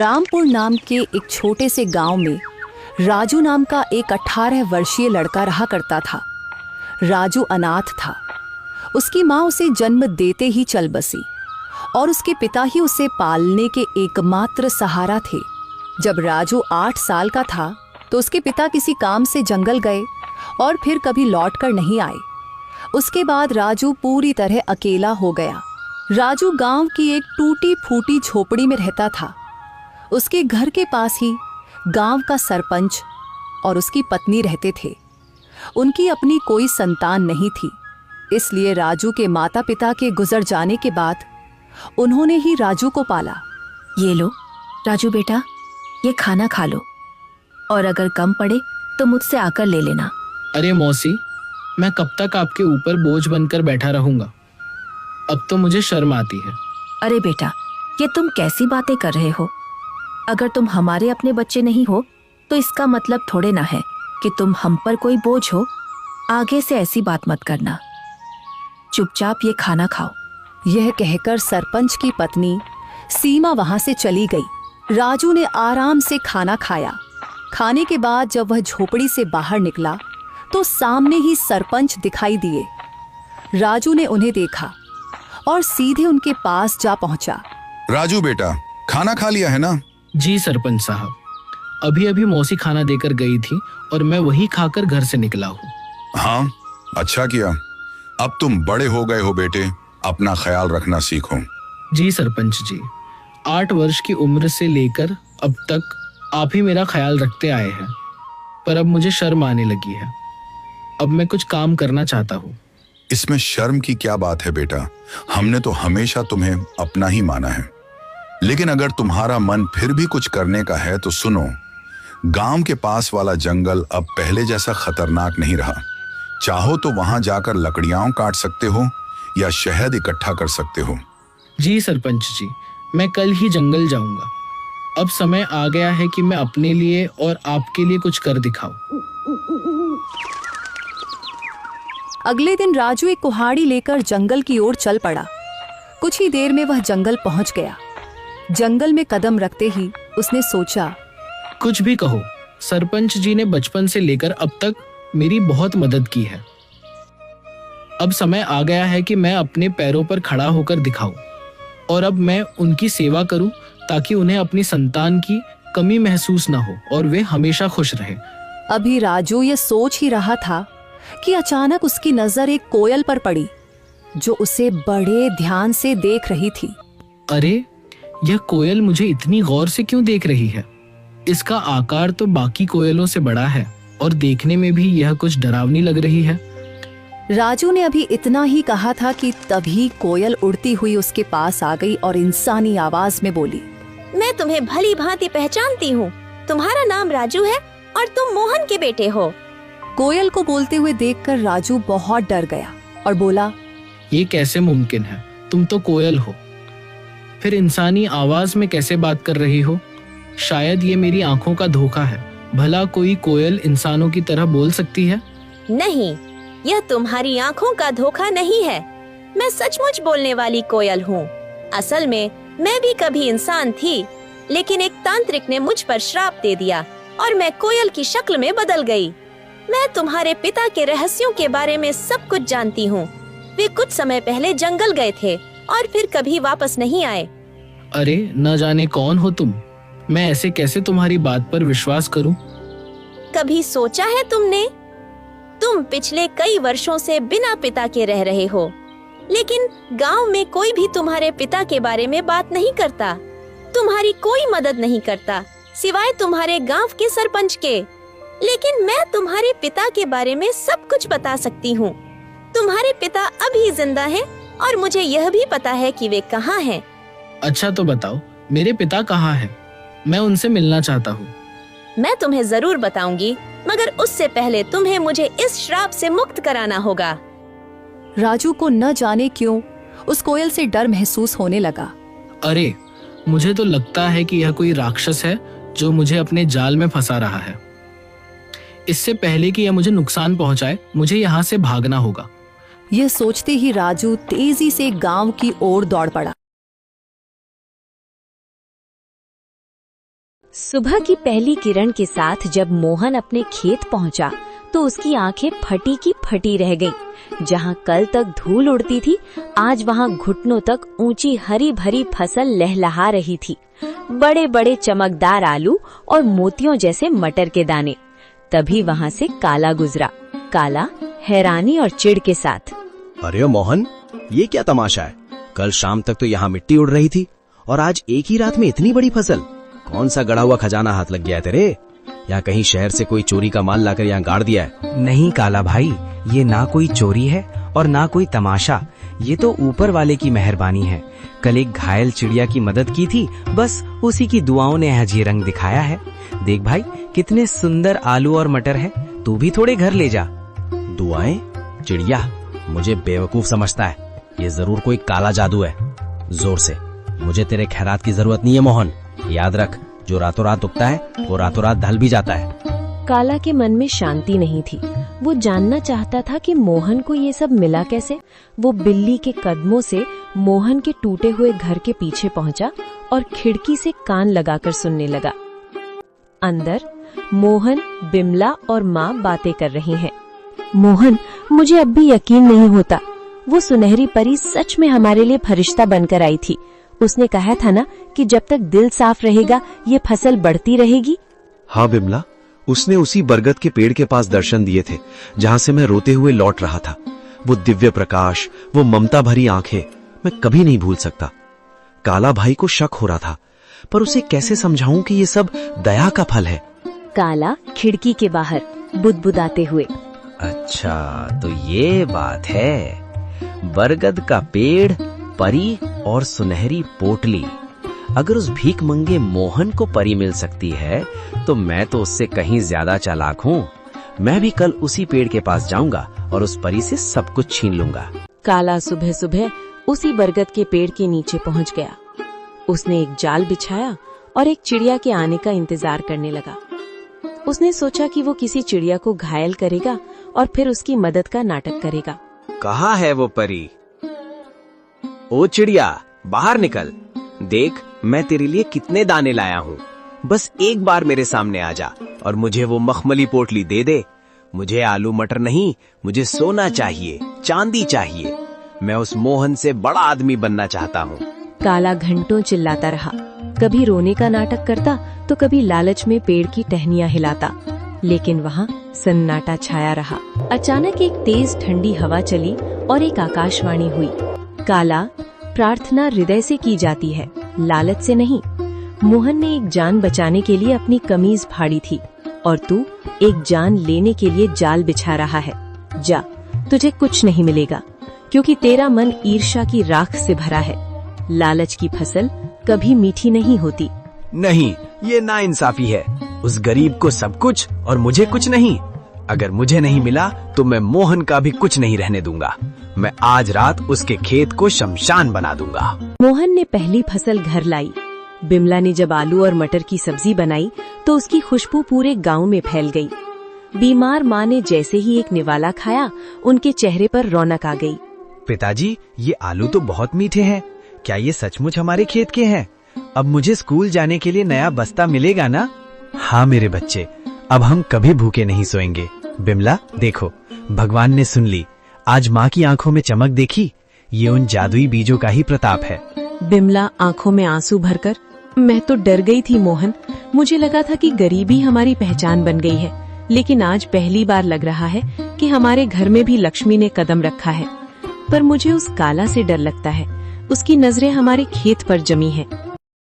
रामपुर नाम के एक छोटे से गांव में राजू नाम का एक 18 वर्षीय लड़का रहा करता था। राजू अनाथ था। उसकी माँ उसे जन्म देते ही चल बसी और उसके पिता ही उसे पालने के एकमात्र सहारा थे। जब राजू 8 साल का था तो उसके पिता किसी काम से जंगल गए और फिर कभी लौटकर नहीं आए। उसके बाद राजू पूरी तरह अकेला हो गया। राजू गांव की एक टूटी फूटी झोपड़ी में रहता था। उसके घर के पास ही गांव का सरपंच और उसकी पत्नी रहते थे। उनकी अपनी कोई संतान नहीं थी, इसलिए राजू के माता पिता के गुजर जाने के बाद उन्होंने ही राजू को पाला। ये लो राजू बेटा, ये खाना खा लो और अगर कम पड़े तो मुझसे आकर ले लेना। अरे मौसी, मैं कब तक आपके ऊपर बोझ बनकर बैठा रहूंगा? अब तो मुझे शर्म आती है। अरे बेटा, ये तुम कैसी बातें कर रहे हो? अगर तुम हमारे अपने बच्चे नहीं हो तो इसका मतलब थोड़े ना है कि तुम हम पर कोई बोझ हो। आगे से ऐसी बात मत करना। चुपचाप ये खाना खाओ। यह कहकर सरपंच की पत्नी सीमा वहां से चली गई। राजू ने आराम से खाना खाया। खाने के बाद जब वह झोपड़ी से बाहर निकला तो सामने ही सरपंच दिखाई दिए। राजू ने उन्हें देखा और सीधे उनके पास जा पहुंचा। राजू बेटा, खाना खा लिया है ना? जी सरपंच साहब, अभी अभी मौसी खाना देकर गई थी और मैं वही खाकर घर से निकला हूँ। हाँ, अच्छा किया। अब तुम बड़े हो गए हो बेटे, अपना ख्याल रखना सीखो। जी सरपंच जी, 8 वर्ष की उम्र से लेकर अब तक आप ही मेरा ख्याल रखते आए हैं, पर अब मुझे शर्म आने लगी है। अब मैं कुछ काम करना चाहता हूँ। इसमें शर्म की क्या बात है बेटा? हमने तो हमेशा तुम्हें अपना ही माना है। लेकिन अगर तुम्हारा मन फिर भी कुछ करने का है तो सुनो, गांव के पास वाला जंगल अब पहले जैसा खतरनाक नहीं रहा। चाहो तो वहां जाकर लकड़ियां काट सकते हो या शहद इकट्ठा कर सकते हो। जी सरपंच जी, मैं कल ही जंगल जाऊंगा। अब समय आ गया है कि मैं अपने लिए और आपके लिए कुछ कर दिखाऊं। अगले दिन राजू एक कुल्हाड़ी लेकर जंगल की ओर चल पड़ा। कुछ ही देर में वह जंगल पहुंच गया। जंगल में कदम रखते ही उसने सोचा, कुछ भी कहो, सरपंच जी ने बचपन से लेकर अब तक मेरी बहुत मदद की है। अब समय आ गया है कि मैं अपने पैरों पर खड़ा होकर दिखाऊं और अब मैं उनकी सेवा करूं ताकि उन्हें अपनी संतान की कमी महसूस न हो और वे हमेशा खुश रहे। अभी राजू ये सोच ही रहा था कि अचानक उसकी नजर एक कोयल पर पड़ी जो उसे बड़े ध्यान से देख रही थी। अरे, यह कोयल मुझे इतनी गौर से क्यों देख रही है? इसका आकार तो बाकी कोयलों से बड़ा है और देखने में भी यह कुछ डरावनी लग रही है। राजू ने अभी इतना ही कहा था कि तभी कोयल उड़ती हुई उसके पास आ गई और इंसानी आवाज में बोली, मैं तुम्हें भली भांति पहचानती हूँ। तुम्हारा नाम राजू है और तुम मोहन के बेटे हो। कोयल को बोलते हुए देखकर राजू बहुत डर गया और बोला, ये कैसे मुमकिन है? तुम तो कोयल हो, फिर इंसानी आवाज में कैसे बात कर रही हो? शायद ये मेरी आंखों का धोखा है। भला कोई कोयल इंसानों की तरह बोल सकती है? नहीं, यह तुम्हारी आंखों का धोखा नहीं है। मैं सचमुच बोलने वाली कोयल हूँ। असल में मैं भी कभी इंसान थी, लेकिन एक तांत्रिक ने मुझ पर श्राप दे दिया और मैं कोयल की शक्ल में बदल गई। मैं तुम्हारे पिता के रहस्यों के बारे में सब कुछ जानती हूँ। वे कुछ समय पहले जंगल गए थे और फिर कभी वापस नहीं आए। अरे, न जाने कौन हो तुम। मैं ऐसे कैसे तुम्हारी बात पर विश्वास करूं? कभी सोचा है तुमने? तुम पिछले कई वर्षों से बिना पिता के रह रहे हो, लेकिन गांव में कोई भी तुम्हारे पिता के बारे में बात नहीं करता। तुम्हारी कोई मदद नहीं करता सिवाय तुम्हारे गांव के सरपंच के। लेकिन मैं तुम्हारे पिता के बारे में सब कुछ बता सकती हूँ। तुम्हारे पिता अभी जिंदा हैं और मुझे यह भी पता है कि वे कहाँ हैं। अच्छा तो बताओ, मेरे पिता कहाँ हैं? मैं उनसे मिलना चाहता हूँ। मैं तुम्हें जरूर बताऊंगी, मगर उससे पहले तुम्हें मुझे इस श्राप से मुक्त कराना होगा। राजू को न जाने क्यों उस कोयल से डर महसूस होने लगा। अरे, मुझे तो लगता है कि यह कोई राक्षस है जो मुझे अपने जाल में फंसा रहा है। इससे पहले कि यह मुझे नुकसान पहुंचाए, मुझे यहाँ से भागना होगा। यह सोचते ही राजू तेजी से गांव की ओर दौड़ पड़ा। सुबह की पहली किरण के साथ जब मोहन अपने खेत पहुंचा तो उसकी आंखें फटी की फटी रह गईं। जहां कल तक धूल उड़ती थी, आज वहां घुटनों तक ऊंची हरी भरी फसल लहलहा रही थी। बड़े बड़े चमकदार आलू और मोतियों जैसे मटर के दाने। तभी वहां से काला गुजरा। काला हैरानी और चिढ़ के साथ, अरे मोहन, ये क्या तमाशा है? कल शाम तक तो यहाँ मिट्टी उड़ रही थी और आज एक ही रात में इतनी बड़ी फसल। कौन सा गड़ा हुआ खजाना हाथ लग गया है तेरे? या कहीं शहर से कोई चोरी का माल लाकर यहाँ गाड़ दिया है? नहीं काला भाई, ये ना कोई चोरी है और ना कोई तमाशा। ये तो ऊपर वाले की मेहरबानी है। कल एक घायल चिड़िया की मदद की थी, बस उसी की दुआओं ने आज ये रंग दिखाया है। देख भाई, कितने सुंदर आलू और मटर है। तू भी थोड़े घर ले जा। दुआएं? चिड़िया मुझे बेवकूफ समझता है। ये जरूर कोई काला जादू है। जोर से, मुझे तेरे खैरात की जरूरत नहीं है मोहन। याद रख, जो रातों रात उगता है वो रातों रात ढल भी जाता है। काला के मन में शांति नहीं थी। वो जानना चाहता था कि मोहन को ये सब मिला कैसे। वो बिल्ली के कदमों से मोहन के टूटे हुए घर के पीछे पहुंचा और खिड़की से कान लगाकर सुनने लगा। अंदर मोहन, बिमला और माँ बातें कर रही हैं। मोहन, मुझे अब भी यकीन नहीं होता। वो सुनहरी परी सच में हमारे लिए फरिश्ता बनकर आई थी। उसने कहा था ना कि जब तक दिल साफ रहेगा ये फसल बढ़ती रहेगी। हाँ बिमला, उसने उसी बरगद के पेड़ के पास दर्शन दिए थे जहाँ से मैं रोते हुए लौट रहा था। वो दिव्य प्रकाश, वो ममता भरी आंखें, मैं कभी नहीं भूल सकता। काला भाई को शक हो रहा था, पर उसे कैसे समझाऊं कि ये सब दया का फल है। काला खिड़की के बाहर बुदबुदाते हुए, अच्छा तो ये बात है। बरगद का पेड़, परी और सुनहरी पोटली। अगर उस भीख मंगे मोहन को परी मिल सकती है तो मैं तो उससे कहीं ज्यादा चालाक हूँ। मैं भी कल उसी पेड़ के पास जाऊंगा और उस परी से सब कुछ छीन लूंगा। काला सुबह सुबह उसी बरगद के पेड़ के नीचे पहुंच गया। उसने एक जाल बिछाया और एक चिड़िया के आने का इंतजार करने लगा। उसने सोचा कि वो किसी चिड़िया को घायल करेगा और फिर उसकी मदद का नाटक करेगा। कहाँ है वो परी? ओ चिड़िया, बाहर निकल। देख, मैं तेरे लिए कितने दाने लाया हूँ। बस एक बार मेरे सामने आ जा और मुझे वो मखमली पोटली दे दे। मुझे आलू मटर नहीं, मुझे सोना चाहिए, चांदी चाहिए। मैं उस मोहन से बड़ा आदमी बनना चाहता हूँ। काला घंटों चिल्लाता रहा। कभी रोने का नाटक करता तो कभी लालच में पेड़ की टहनियां हिलाता, लेकिन वहाँ सन्नाटा छाया रहा। अचानक एक तेज ठंडी हवा चली और एक आकाशवाणी हुई। काला, प्रार्थना हृदय से की जाती है, लालच से नहीं। मोहन ने एक जान बचाने के लिए अपनी कमीज फाड़ी थी और तू एक जान लेने के लिए जाल बिछा रहा है। जा, तुझे कुछ नहीं मिलेगा क्योंकि तेरा मन ईर्ष्या की राख से भरा है। लालच की फसल कभी मीठी नहीं होती। नहीं, ये नाइंसाफी है। उस गरीब को सब कुछ और मुझे कुछ नहीं। अगर मुझे नहीं मिला तो मैं मोहन का भी कुछ नहीं रहने दूंगा। मैं आज रात उसके खेत को शमशान बना दूंगा। मोहन ने पहली फसल घर लाई। बिमला ने जब आलू और मटर की सब्जी बनाई तो उसकी खुशबू पूरे गांव में फैल गई। बीमार माँ ने जैसे ही एक निवाला खाया, उनके चेहरे पर रौनक आ गई। पिताजी, ये आलू तो बहुत मीठे हैं। क्या ये सचमुच हमारे खेत के हैं? अब मुझे स्कूल जाने के लिए नया बस्ता मिलेगा ना? हाँ मेरे बच्चे, अब हम कभी भूखे नहीं सोएंगे। बिमला देखो, भगवान ने सुन ली। आज माँ की आंखों में चमक देखी? ये उन जादुई बीजों का ही प्रताप है। बिमला आंखों में आंसू भरकर, मैं तो डर गई थी मोहन। मुझे लगा था कि गरीबी हमारी पहचान बन गई है, लेकिन आज पहली बार लग रहा है कि हमारे घर में भी लक्ष्मी ने कदम रखा है। पर मुझे उस काला से डर लगता है। उसकी नजरें हमारे खेत पर जमी हैं।